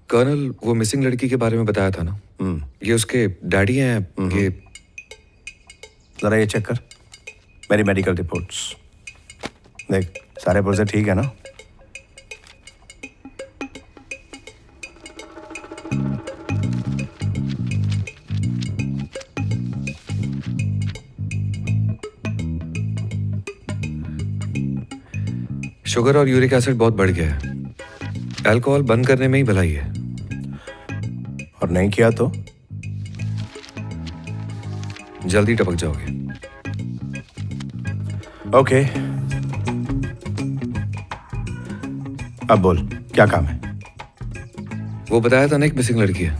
Colonel, वो missing लड़की के बारे में बताया था ना, ये उसके डैडी हैं। ये जरा ये चेक कर, मेरी मेडिकल रिपोर्ट्स देख, सारे पुर्जे ठीक है ना? शुगर और यूरिक एसिड बहुत बढ़ गया है। अल्कोहल बंद करने में ही भलाई है। और नहीं किया तो जल्दी टपक जाओगे। ओके, अब बोल, क्या काम है? वो बताया था ना, एक मिसिंग लड़की है।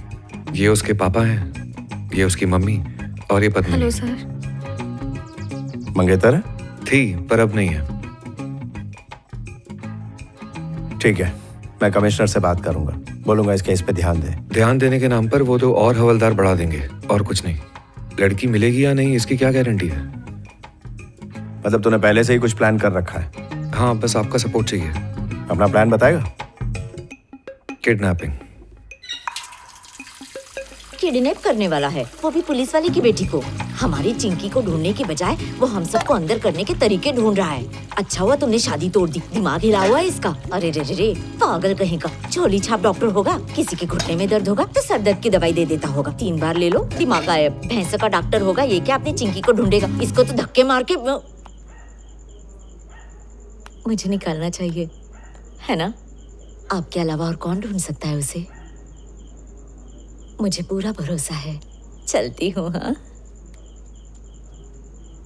ये उसके पापा हैं, ये उसकी मम्मी और ये पत्नी। Hello sir. मंगेतर थी पर अब नहीं है। ठीक है, मैं कमिश्नर से बात करूंगा, बोलूंगा इस केस पे ध्यान दे। ध्यान देने के नाम पर वो तो और हवलदार बढ़ा देंगे और कुछ नहीं। लड़की मिलेगी या नहीं इसकी क्या गारंटी है? मतलब तूने पहले से ही कुछ प्लान कर रखा है? हाँ, बस आपका सपोर्ट चाहिए। अपना प्लान बताएगा? किडनैपिंग। किडनैप करने वाला है, वो भी पुलिस वाले की बेटी को। हमारी चिंकी को ढूंढने के बजाय वो हम सबको अंदर करने के तरीके ढूंढ रहा है। अच्छा हुआ तुमने शादी तोड़ दी, दिमाग हिला हुआ है इसका। अरे रे रे रे, पागल कहीं का। झोली छाप डॉक्टर होगा, किसी के घुटने में दर्द होगा तो सर दर्द की दवाई दे देता होगा। 3 बार ले लो, दिमाग गायब। भैंस का डॉक्टर होगा, ये क्या अपनी चिंकी को ढूंढेगा? इसको तो धक्के मार के मुझे निकालना चाहिए, है ना? आपके अलावा और कौन ढूंढ सकता है उसे? मुझे पूरा भरोसा है। चलती हूँ। हाँ,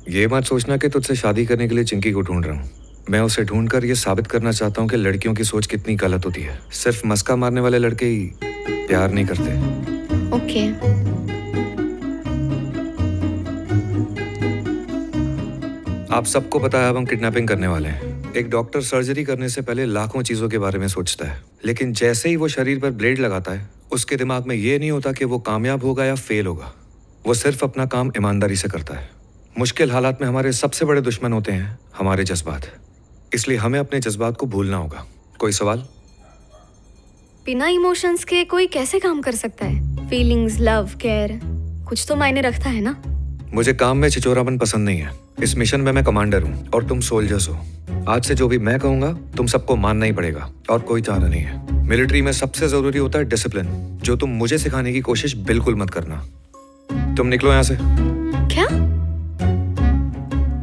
ये मत सोचना कि तुझसे शादी करने के लिए चिंकी को ढूंढ रहा हूँ। मैं उसे ढूंढकर ये साबित करना चाहता हूँ कि लड़कियों की सोच कितनी गलत होती है। सिर्फ मस्का मारने वाले लड़के ही प्यार नहीं करते। ओके। आप सबको पता है अब हम किडनैपिंग करने वाले हैं। एक डॉक्टर सर्जरी करने से पहले लाखों चीजों के बारे में सोचता है, लेकिन जैसे ही वो शरीर पर ब्लेड लगाता है उसके दिमाग में ये नहीं होता कि वो कामयाब होगा या फेल होगा। वो सिर्फ अपना काम ईमानदारी से करता है। मुश्किल हालात में हमारे सबसे बड़े दुश्मन होते हैं हमारे जज्बात, इसलिए हमें अपने जज्बात को भूलना होगा। कोई सवाल? बिना इमोशंस के कोई कैसे काम कर सकता है? फीलिंग्स, लव, केयर, कुछ तो मायने रखता है ना? मुझे काम में छिचोरापन पसंद नहीं है। इस मिशन में मैं कमांडर हूँ और तुम सोल्जर्स हो। आज से जो भी मैं कहूंगा तुम सबको मानना ही पड़ेगा और कोई चारा नहीं है। मिलिट्री में सबसे जरूरी होता है डिसिप्लिन, जो तुम मुझे सिखाने की कोशिश बिल्कुल मत करना। तुम निकलो यहाँ से। क्या?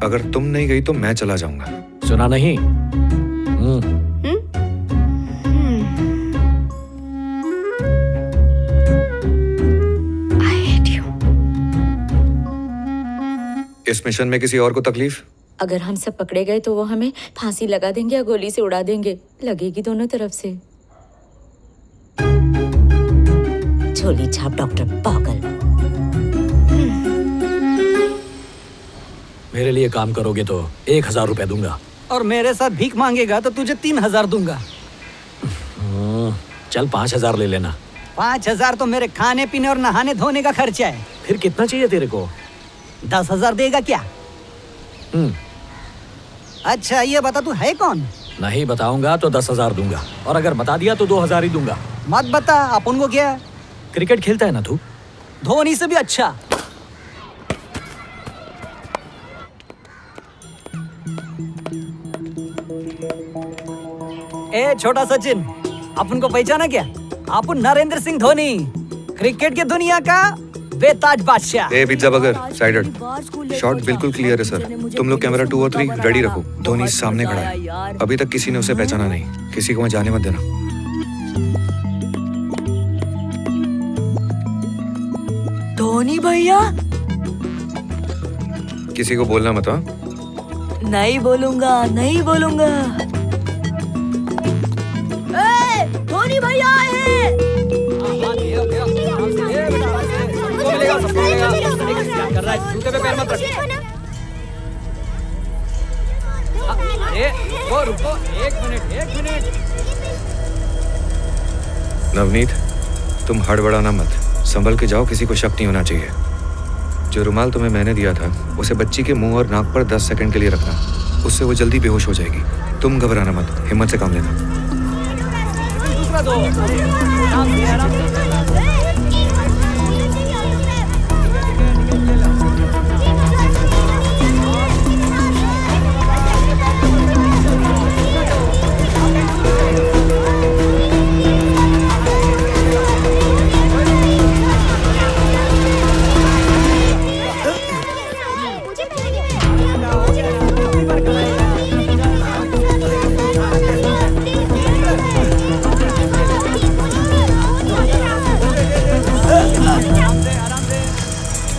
अगर तुम नहीं गई तो मैं चला जाऊंगा। सुना नहीं? I hate you. इस मिशन में किसी और को तकलीफ? अगर हम सब पकड़े गए तो वो हमें फांसी लगा देंगे या गोली से उड़ा देंगे। लगेगी दोनों तरफ से। झोली छाप डॉक्टर पागल। मेरे लिए काम करोगे तो 1000 रुपए दूंगा। और मेरे साथ भीख मांगेगा तो तुझे 3000 दूंगा। चल 5000 ले लेना। 5000 तो मेरे खाने पीने और नहाने धोने का खर्चा है। फिर कितना चाहिए तेरे को? 10,000 देगा क्या? अच्छा ये बता, तू है कौन? नहीं बताऊंगा तो 10,000 दूंगा, और अगर बता दिया तो 2000 ही दूंगा। मत बता, अपन को क्या? क्रिकेट खेलता है ना तू? धोनी से भी अच्छा। ए छोटा सचिन, अपन को पहचाना क्या? अपन नरेंद्र सिंह धोनी, क्रिकेट के दुनिया का बेताज बादशाह। ए पिज्जा बर्गर साइडेड। शॉट बिल्कुल क्लियर है सर। तुम लोग कैमरा 2 और 3 रेडी रखो। धोनी सामने खड़ा है। अभी तक किसी ने उसे पहचाना नहीं। किसी को मैं जाने मत देना। धोनी भैया? किसी को बोलना मत। हाँ, नहीं बोलूंगा, नहीं बोलूंगा। धोनी भैया आए हैं। जूते पे पैर मत रख। अरे वो रुको, एक मिनट। नवनीत, तुम हड़बड़ाना मत। संभल के जाओ, किसी को शक नहीं होना चाहिए। जो रुमाल तुम्हें मैंने दिया था उसे बच्ची के मुंह और नाक पर 10 सेकंड के लिए रखना। उससे वो जल्दी बेहोश हो जाएगी। तुम घबराना मत, हिम्मत से काम लेना। दूसरा दो।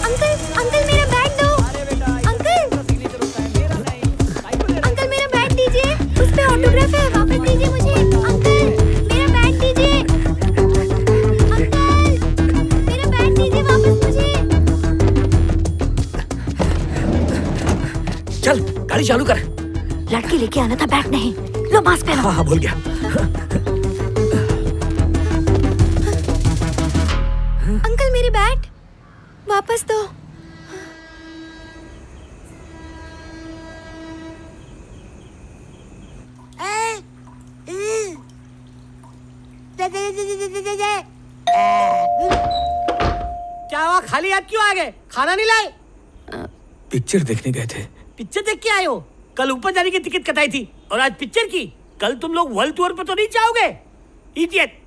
अंकल अंकल मेरा बैग दो। अंकल अंकल मेरा बैग दीजिए, उस पे ऑटोग्राफ है, वापस दीजिए मुझे। अंकल मेरा बैग दीजिए। अंकल मेरा बैग दीजिए वापस मुझे। चल गाड़ी चालू कर। लड़की लेके आना था, बैग नहीं। लो मास्क पहनो। हाँ हाँ भूल गया। अंकल मेरी बैग वापस दो। क्या हुआ, खाली हाथ क्यों आ गए? खाना नहीं लाए? पिक्चर देखने गए थे। पिक्चर देख के आए हो? कल ऊपर जाने की टिकट कटाई थी और आज पिक्चर की। कल तुम लोग वर्ल्ड टूर पे तो नहीं जाओगे? इडियट।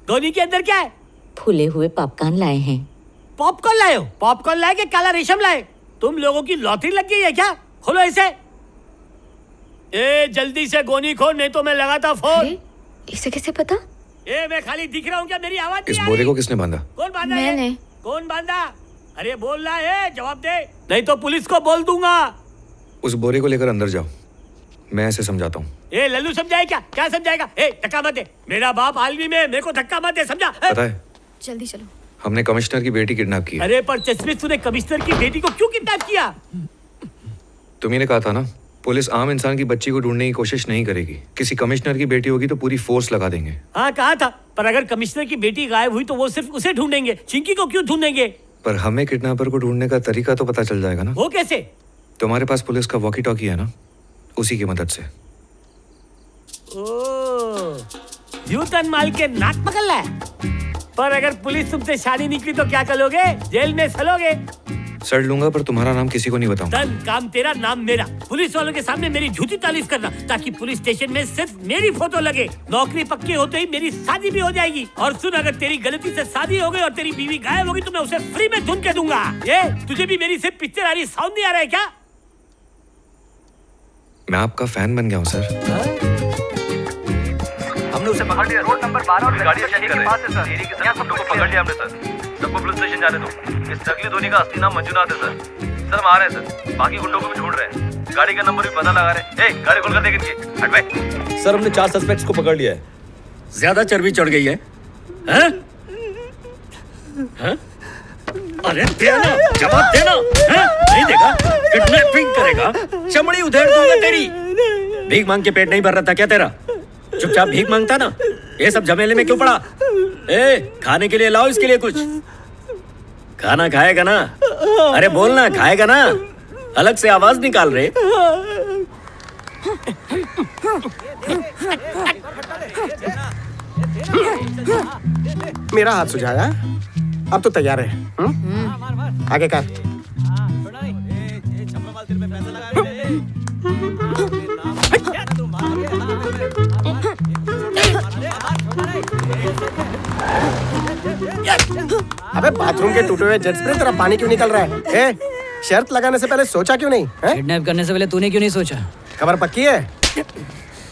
धोनी के अंदर क्या है? फूले हुए पॉपकॉर्न लाए हैं। पॉपकॉर्न लाए हो? पॉपकॉर्न लाए कि काला रेशम लाए? तुम लोगों की लॉटरी लग गई है क्या? खोलो इसे। ए जल्दी से गोनी खोल, नहीं तो मैं लगाता फोन। अरे इसे कैसे पता? ए मैं खाली दिख रहा हूँ क्या? मेरी आवाज इस नहीं आ बोरे रही? को किसने बांधा? कौन बांधा है? मैंने। कौन बांधा? अरे बोल रहा है, जवाब दे, नहीं तो पुलिस को बोल दूंगा। उस बोरे को लेकर अंदर जाओ, मैं ऐसे समझाता हूँ। ए लल्लू समझाए क्या? क्या समझाएगा? ए धक्का मत दे, मेरा बाप आलमी में, मेरे को धक्का मत दे, समझा? पता है, जल्दी चलो। हमने कमिश्नर की बेटी किडनैप की है। अरे पर चश्मे, तूने कमिश्नर की बेटी को क्यों किडनैप किया? तुम्ही ने कहा था ना, पुलिस आम इंसान की बच्ची को ढूंढने की कोशिश नहीं करेगी। किसी कमिश्नर की बेटी होगी तो पूरी फोर्स लगा देंगे। हाँ कहा था, पर अगर कमिश्नर की बेटी गायब हुई तो वो सिर्फ उसे ढूंढेंगे, चिंकी को क्यों ढूंढेंगे? पर हमें किडनैपर को ढूंढने का तरीका तो पता चल जाएगा ना। वो कैसे? तुम्हारे पास पुलिस का वॉकी टॉकी है ना, उसी की मदद से। यूं तन माल के नाक पकड़ ला है। पर अगर पुलिस तुमसे शादी निकली तो क्या करोगे? जेल में सलोगे। सर लूंगा, पर तुम्हारा नाम किसी को नहीं बताऊंगा। तन काम तेरा, नाम मेरा। पुलिस वालों के सामने मेरी झूठी तारीफ करना, ताकि पुलिस स्टेशन में सिर्फ मेरी फोटो लगे। नौकरी पक्की होते ही मेरी शादी भी हो जाएगी। और सुन, अगर तेरी गलती से शादी हो गई और तेरी बीवी गायब होगी तो मैं उसे फ्री में ढूंढ के दूंगा। ये तुझे भी मेरी सिर्फ पिक्चर आ रही, साउंड नहीं आ रहा है क्या? मैं आपका फैन बन गया हूँ सर। हमने उसे पकड़ लिया। रोड नंबर 12 और गाड़ी चेक कर रहे हैं। देरी के साथ सबको पकड़ लिया हमने सर। सबको पुलिस स्टेशन जाने दो। इस नकली धोनी का असली नाम मंजुनाथ है सर। सर हम आ रहे हैं सर। बाकी गुंडों को भी ढूंढ रहे हैं। गाड़ी का नंबर भी पता लगा रहे हैं। ए गाड़ी खोल कर देख इनकी। हट भाई। सर हमने 4 सस्पेक्ट्स को पकड़ लिया है। ज्यादा चर्बी चढ़ गई है। हैं? हैं? अरे देना, जवाब देना। हैं? नहीं देगा? किडनैपिंग करेगा? चमड़ी उधेड़ दूंगा तेरी। भीख मांग के पेट नहीं भर रहा था क्या तेरा? चुपचाप भीख मांगता ना। ये सब झमेले में क्यों पड़ा? ए खाने के लिए लाओ इसके लिए कुछ। खाना खाएगा ना? अरे बोलना, खाएगा ना? अलग से आवाज निकाल रहे। मेरा हाथ सुझाया, अब तो तैयार है। आगे कर। अबे बाथरूम के टूटे हुए जेट स्प्रे तेरा पानी क्यों निकल रहा है? ए, शर्त लगाने से पहले सोचा क्यों नहीं? किडनैप करने से पहले तूने क्यों नहीं सोचा? खबर पक्की है?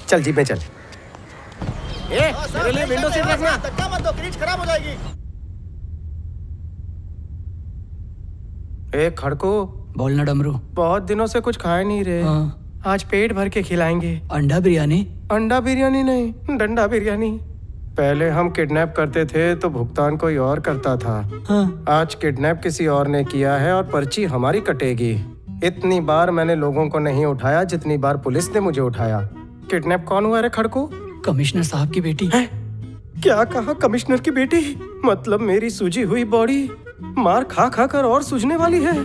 चल जीप में चल। ए, मेरे लिए विंडो सीट रखना। धक्का मत दो, क्रीज खराब हो जाएगी। ए खड़को, बोलना डमरू। बहुत दिनों से कुछ खाए नहीं रे। आज पेट भर के खिलाएंगे। अंडा बिरयानी? अंडा बिरयानी नहीं, डंडा बिरयानी। पहले हम किडनैप करते थे तो भुगतान कोई और करता था। आज किडनैप किसी और ने किया है और पर्ची हमारी कटेगी। इतनी बार मैंने लोगों को नहीं उठाया जितनी बार पुलिस ने मुझे उठाया। किडनैप कौन हुआ रे खड़को? कमिश्नर साहब की बेटी। है? क्या कहा? कमिश्नर की बेटी? मतलब मेरी सूजी हुई बॉडी मार खा खा कर और सूजने वाली है।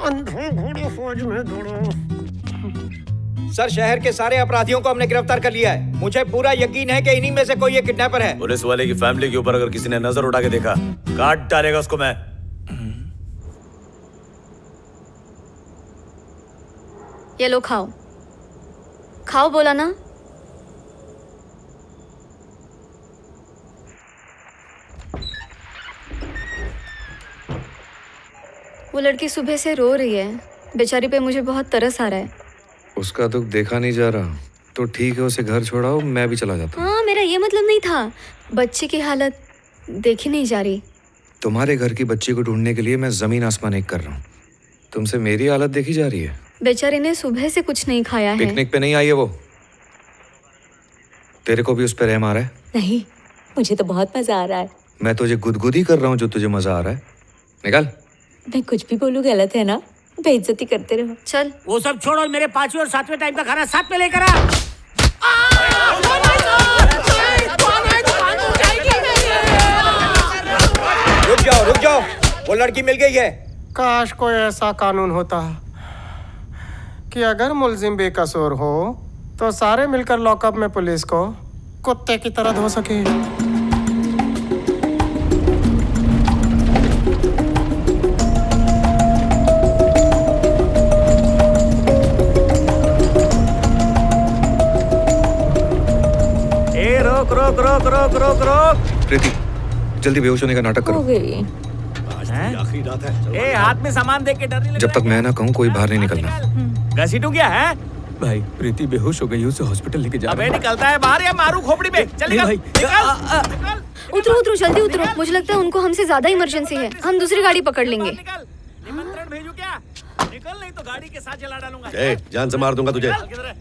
अंधा घोड़ा फौज में दौड़ो। सर, शहर के सारे अपराधियों को हमने गिरफ्तार कर लिया है। मुझे पूरा यकीन है कि इन्हीं में से कोई ये किडनैपर है। पुलिस वाले की फैमिली के ऊपर अगर किसी ने नजर उठा के देखा, काट डालेगा उसको मैं। ये लो खाओ। खाओ बोला ना। वो लड़की सुबह से रो रही है, बेचारी पे मुझे बहुत तरस आ रहा है। उसका दुख देखा नहीं जा रहा तो ठीक है, उसे घर छोड़ाओ, मैं भी चला जाता हूँ। हाँ, मेरा ये मतलब नहीं था। बच्चे की हालत देखी नहीं जा रही। तुम्हारे घर की बच्ची को ढूंढने के लिए मैं जमीन आसमान एक कर रहा हूँ, तुमसे मेरी हालत देखी जा रही है। बेचारे ने सुबह से कुछ नहीं खाया है। पिकनिक पे नहीं आई है वो। तेरे को भी उस पर रहम आ रहा है? नहीं, मुझे तो बहुत मजा आ रहा है। मैं तुझे गुदगुदी कर रहा हूँ जो तुझे मजा आ रहा है। निकाल। मैं कुछ भी बोलूं गलत है ना? बेइज्जती करते रहो। चल। वो सब छोड़ और मेरे 5वें और 7वें टाइम का खाना साथ में लेकर आ। रुक जाओ, वो लड़की मिल गई है। काश कोई ऐसा कानून होता कि अगर मुलजिम बेकसूर हो तो सारे मिलकर लॉकअप में पुलिस को कुत्ते की तरह धो सके। रोक रोक रोक रोक रोक रोक। प्रीति, जल्दी बेहोश होने का नाटक हो करो। गई। आखिरी रात है। ए, हाथ में सामान देख के डर नहीं लग जब तक मैं ना कहूँ कोई बाहर नहीं निकलना। घसीटू क्या है? भाई प्रीति बेहोश हो गई, उसे हॉस्पिटल लेके जा अबे निकलता है बाहर या मारू खोपड़ी में? चल निकल, निकल। उतरो उतरो, जल्दी उतरो। मुझे लगता है उनको हमसे ज्यादा इमरजेंसी है। हम दूसरी गाड़ी पकड़ लेंगे। निकल, निमंत्रण भेजू क्या? निकल, नहीं तो गाड़ी के साथ जला डालूंगा। जान से मार दूंगा तुझे। किधर है?